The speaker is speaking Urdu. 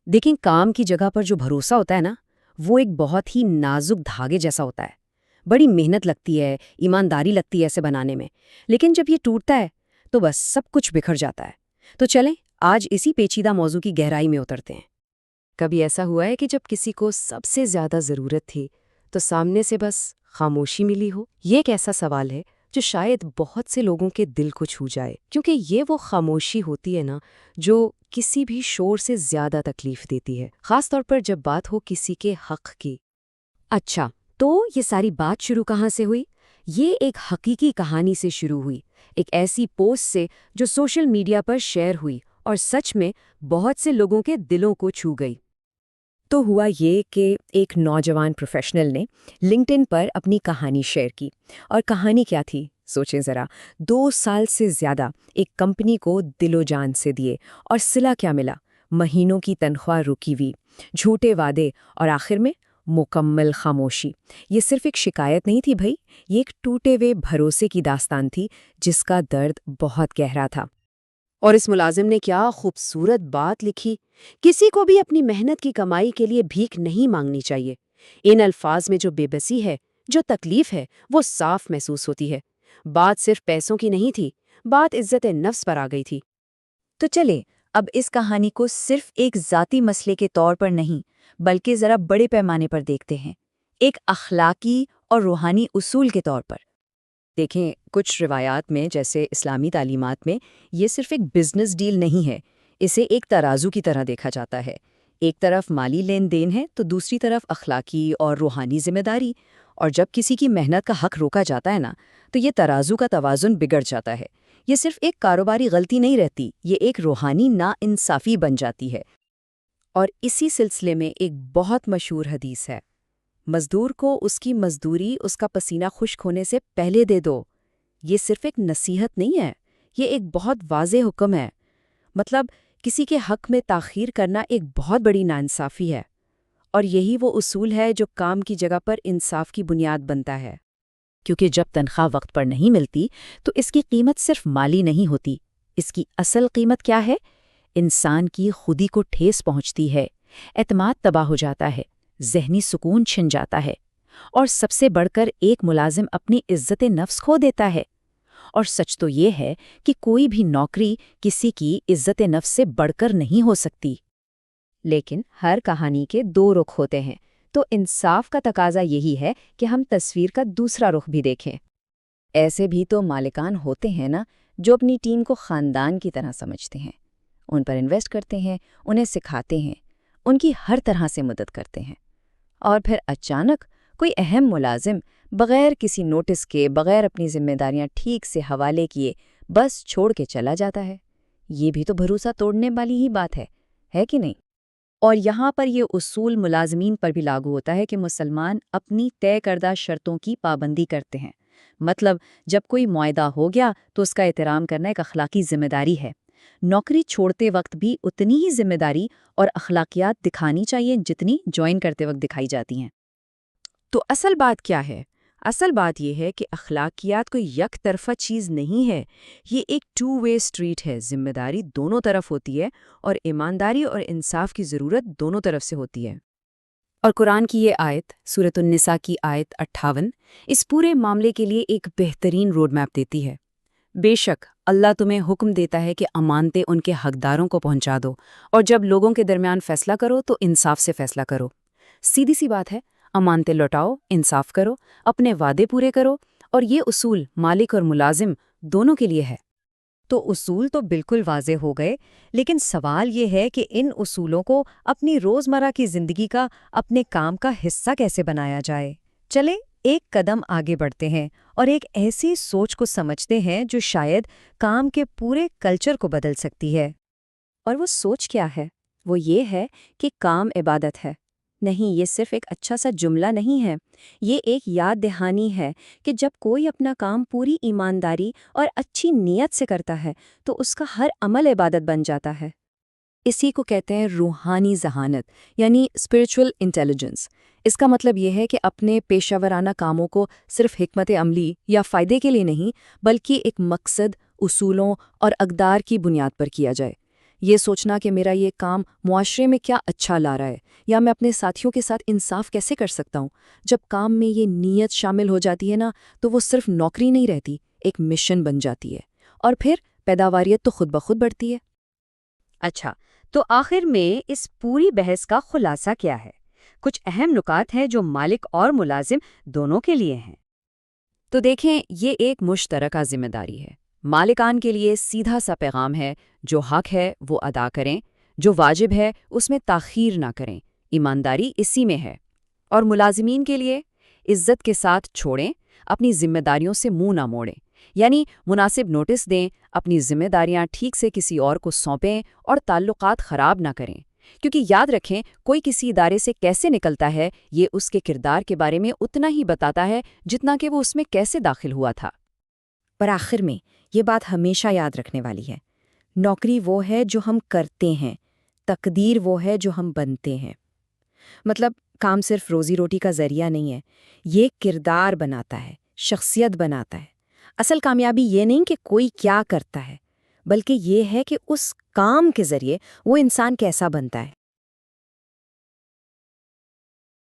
دیکھیں، کام کی جگہ پر جو بھروسہ ہوتا ہے نا، وہ ایک بہت ہی نازک دھاگے جیسا ہوتا ہے۔ بڑی محنت لگتی ہے، ایمانداری لگتی ہے اسے بنانے میں، لیکن جب یہ ٹوٹتا ہے تو بس سب کچھ بکھر جاتا ہے۔ تو چلیں آج اسی پیچیدہ موضوع کی گہرائی میں اترتے ہیں۔ کبھی ایسا ہوا ہے کہ جب کسی کو سب سے زیادہ ضرورت تھی تو سامنے سے بس خاموشی ملی ہو؟ یہ ایک ایسا سوال ہے جو شاید بہت سے لوگوں کے دل کو چھو جائے، کیونکہ یہ وہ خاموشی ہوتی ہے نا جو کسی بھی شور سے زیادہ تکلیف دیتی ہے، خاص طور پر جب بات ہو کسی کے حق کی۔ اچھا، تو یہ ساری بات شروع کہاں سے ہوئی؟ یہ ایک حقیقی کہانی سے شروع ہوئی، ایک ایسی پوسٹ سے جو سوشل میڈیا پر شیئر ہوئی اور سچ میں بہت سے لوگوں کے دلوں کو چھو گئی۔ تو ہوا یہ کہ ایک نوجوان پروفیشنل نے لنکڈ ان پر اپنی کہانی شیئر کی، اور کہانی کیا تھی؟ سوچیں ذرا، 2 سال سے زیادہ ایک کمپنی کو دل و جان سے دیے، اور صلہ کیا ملا؟ مہینوں کی تنخواہ رکی ہوئی، جھوٹے وعدے، اور آخر میں مکمل خاموشی۔ یہ صرف ایک شکایت نہیں تھی بھائی، یہ ایک ٹوٹے ہوئے بھروسے کی داستان تھی جس کا درد بہت گہرا تھا۔ اور اس ملازم نے کیا خوبصورت بات لکھی، کسی کو بھی اپنی محنت کی کمائی کے لیے بھیک نہیں مانگنی چاہیے۔ ان الفاظ میں جو بے بسی ہے، جو تکلیف ہے، وہ صاف محسوس ہوتی ہے۔ بات صرف پیسوں کی نہیں تھی، بات عزت نفس پر آ گئی تھی۔ تو چلیں اب اس کہانی کو صرف ایک ذاتی مسئلے کے طور پر نہیں بلکہ ذرا بڑے پیمانے پر دیکھتے ہیں، ایک اخلاقی اور روحانی اصول کے طور پر۔ دیکھیں، کچھ روایات میں جیسے اسلامی تعلیمات میں یہ صرف ایک بزنس ڈیل نہیں ہے، اسے ایک ترازو کی طرح دیکھا جاتا ہے۔ ایک طرف مالی لین دین ہے تو دوسری طرف اخلاقی اور روحانی ذمہ داری، اور جب کسی کی محنت کا حق روکا جاتا ہے نا تو یہ ترازو کا توازن بگڑ جاتا ہے۔ یہ صرف ایک کاروباری غلطی نہیں رہتی، یہ ایک روحانی ناانصافی بن جاتی ہے۔ اور اسی سلسلے میں ایک بہت مشہور حدیث ہے، مزدور کو اس کی مزدوری اس کا پسینہ خشک ہونے سے پہلے دے دو۔ یہ صرف ایک نصیحت نہیں ہے، یہ ایک بہت واضح حکم ہے۔ مطلب کسی کے حق میں تاخیر کرنا ایک بہت بڑی ناانصافی ہے، اور یہی وہ اصول ہے جو کام کی جگہ پر انصاف کی بنیاد بنتا ہے۔ کیونکہ جب تنخواہ وقت پر نہیں ملتی تو اس کی قیمت صرف مالی نہیں ہوتی، اس کی اصل قیمت کیا ہے؟ انسان کی خودی کو ٹھیس پہنچتی ہے، اعتماد تباہ ہو جاتا ہے، ذہنی سکون چھن جاتا ہے، اور سب سے بڑھ کر ایک ملازم اپنی عزت نفس کھو دیتا ہے۔ اور سچ تو یہ ہے کہ کوئی بھی نوکری کسی کی عزت نفس سے بڑھ کر نہیں ہو سکتی۔ لیکن ہر کہانی کے 2 رخ ہوتے ہیں، تو انصاف کا تقاضا یہی ہے کہ ہم تصویر کا دوسرا رخ بھی دیکھیں۔ ایسے بھی تو مالکان ہوتے ہیں نا جو اپنی ٹیم کو خاندان کی طرح سمجھتے ہیں، ان پر انویسٹ کرتے ہیں، انہیں سکھاتے ہیں، ان کی ہر طرح سے مدد کرتے ہیں، اور پھر اچانک کوئی اہم ملازم بغیر کسی نوٹس کے، بغیر اپنی ذمہ داریاں ٹھیک سے حوالے کیے بس چھوڑ کے چلا جاتا ہے۔ یہ بھی تو بھروسہ توڑنے والی ہی بات ہے کہ نہیں؟ اور یہاں پر یہ اصول ملازمین پر بھی لاگو ہوتا ہے کہ مسلمان اپنی طے کردہ شرطوں کی پابندی کرتے ہیں۔ مطلب جب کوئی معاہدہ ہو گیا تو اس کا احترام کرنا ایک اخلاقی ذمہ داری ہے۔ نوکری چھوڑتے وقت بھی اتنی ہی ذمہ داری اور اخلاقیات دکھانی چاہیے جتنی جوائن کرتے وقت دکھائی جاتی ہیں۔ تو اصل بات کیا ہے؟ اصل بات یہ ہے کہ اخلاقیات کوئی یک طرفہ چیز نہیں ہے، یہ ایک 2 وے اسٹریٹ ہے۔ ذمہ داری دونوں طرف ہوتی ہے، اور ایمانداری اور انصاف کی ضرورت دونوں طرف سے ہوتی ہے۔ اور قرآن کی یہ آیت، سورۃ النساء کی آیت 58، اس پورے معاملے کے لیے ایک بہترین روڈ میپ دیتی ہے۔ بے شک اللہ تمہیں حکم دیتا ہے کہ امانتیں ان کے حقداروں کو پہنچا دو، اور جب لوگوں کے درمیان فیصلہ کرو تو انصاف سے فیصلہ کرو۔ سیدھی سی بات ہے، امانتیں لوٹاؤ، انصاف کرو، اپنے وعدے پورے کرو، اور یہ اصول مالک اور ملازم دونوں کے لیے ہے۔ تو اصول تو بالکل واضح ہو گئے، لیکن سوال یہ ہے کہ ان اصولوں کو اپنی روزمرہ کی زندگی کا، اپنے کام کا حصہ کیسے بنایا جائے؟ چلیں ایک قدم آگے بڑھتے ہیں اور ایک ایسی سوچ کو سمجھتے ہیں جو شاید کام کے پورے کلچر کو بدل سکتی ہے۔ اور وہ سوچ کیا ہے؟ وہ یہ ہے کہ کام عبادت ہے۔ نہیں، یہ صرف ایک اچھا سا جملہ نہیں ہے، یہ ایک یاد دہانی ہے کہ جب کوئی اپنا کام پوری ایمانداری اور اچھی نیت سے کرتا ہے تو اس کا ہر عمل عبادت بن جاتا ہے۔ اسی کو کہتے ہیں روحانی ذہانت، یعنی اسپرچول انٹیلیجنس۔ اس کا مطلب یہ ہے کہ اپنے پیشہ ورانہ کاموں کو صرف حکمت عملی یا فائدے کے لیے نہیں، بلکہ ایک مقصد، اصولوں اور اقدار کی بنیاد پر کیا جائے۔ یہ سوچنا کہ میرا یہ کام معاشرے میں کیا اچھا لا رہا ہے، یا میں اپنے ساتھیوں کے ساتھ انصاف کیسے کر سکتا ہوں۔ جب کام میں یہ نیت شامل ہو جاتی ہے نا، تو وہ صرف نوکری نہیں رہتی، ایک مشن بن جاتی ہے، اور پھر پیداواریت تو خود بخود بڑھتی ہے۔ اچھا، تو آخر میں اس پوری بحث کا خلاصہ کیا ہے؟ کچھ اہم نکات ہیں جو مالک اور ملازم دونوں کے لیے ہیں۔ تو دیکھیں، یہ ایک مشترکہ ذمہ داری ہے۔ مالکان کے لیے سیدھا سا پیغام ہے، جو حق ہے وہ ادا کریں، جو واجب ہے اس میں تاخیر نہ کریں، ایمانداری اسی میں ہے۔ اور ملازمین کے لیے عزت کے ساتھ چھوڑیں، اپنی ذمہ داریوں سے منہ نہ موڑیں، یعنی مناسب نوٹس دیں، اپنی ذمہ داریاں ٹھیک سے کسی اور کو سونپیں اور تعلقات خراب نہ کریں، کیونکہ یاد رکھیں، کوئی کسی ادارے سے کیسے نکلتا ہے یہ اس کے کردار کے بارے میں اتنا ہی بتاتا ہے جتنا کہ وہ اس میں کیسے داخل ہوا تھا۔ پر آخر میں یہ بات ہمیشہ یاد رکھنے والی ہے، نوکری وہ ہے جو ہم کرتے ہیں، تقدیر وہ ہے جو ہم بنتے ہیں۔ مطلب کام صرف روزی روٹی کا ذریعہ نہیں ہے، یہ کردار بناتا ہے، شخصیت بناتا ہے۔ اصل کامیابی یہ نہیں کہ کوئی کیا کرتا ہے، بلکہ یہ ہے کہ اس کام کے ذریعے وہ انسان کیسا بنتا ہے۔